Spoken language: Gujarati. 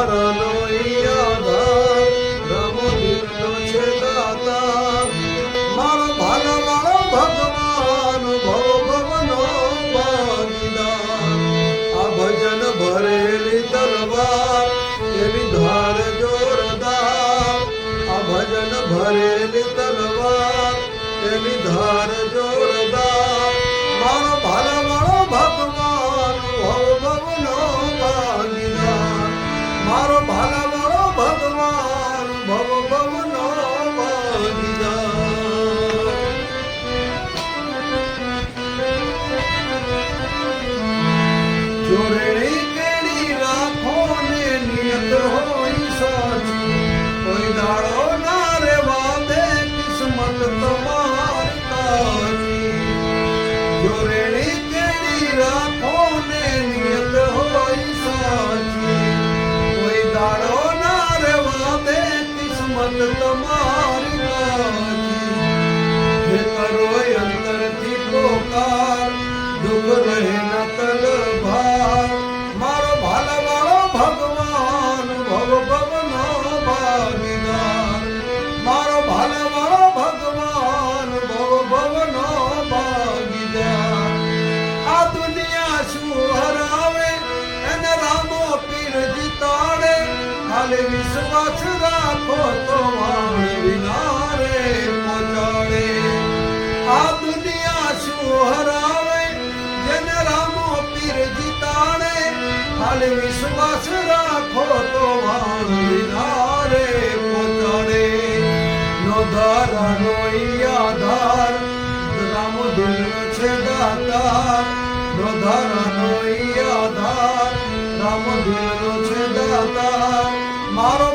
ધારનો આધાર રામ દિલનો છે દાતા મારો ભાલા વાળો ભગવાન ભવ ભવનો ભાગીદાર આ ભજન ભરેલી તલવાર એની ધાર જોરદાર આ ભજન ભરેલી તલવાર એની ધાર જોરદાર મારો ભાલા વાળો ભગવાન ભવ ભવનો ભાગીદાર મારો ભાલા વાળો ભગવાન ભવ ભવનો ભાગીદાર જોરેણી કેડી રાખો ને નિયત હોય સાચી કોઈ દાડો ના રેવા દે કિસ્મત તમારી કાચી જોરેણી કેડી રાખો ને નિયત હોય સાચી કોઈ દાડો ના રેવા દે કિસ્મત તમારી કાચી હે કરો અંતરથી પોકાર દુઃખ રહે ન તલભાર મારો ભાલા વાળો ભગવાન ભવ ભવનો ભાગીદાર મારો ભાલા વાળો ભગવાન ભવ ભવનો ભાગીદાર આ દુનિયા શું હરાવે એને રામો પીર જીતાડે ખાલી વિશ્વાસ રાખો તો વાણ વિનારે પહોંચાડે આ દુનિયા શું હરાવે જેને રામો પીર જીતાડે ખાલી વિશ્વાસ રાખો તો વાણ વિનારે પહોંચાડે નો ધારાનો આધાર રામ દિલનો છે દાતાર નો ધારાનો આધાર રામ દિલનો છે દાતાર મારો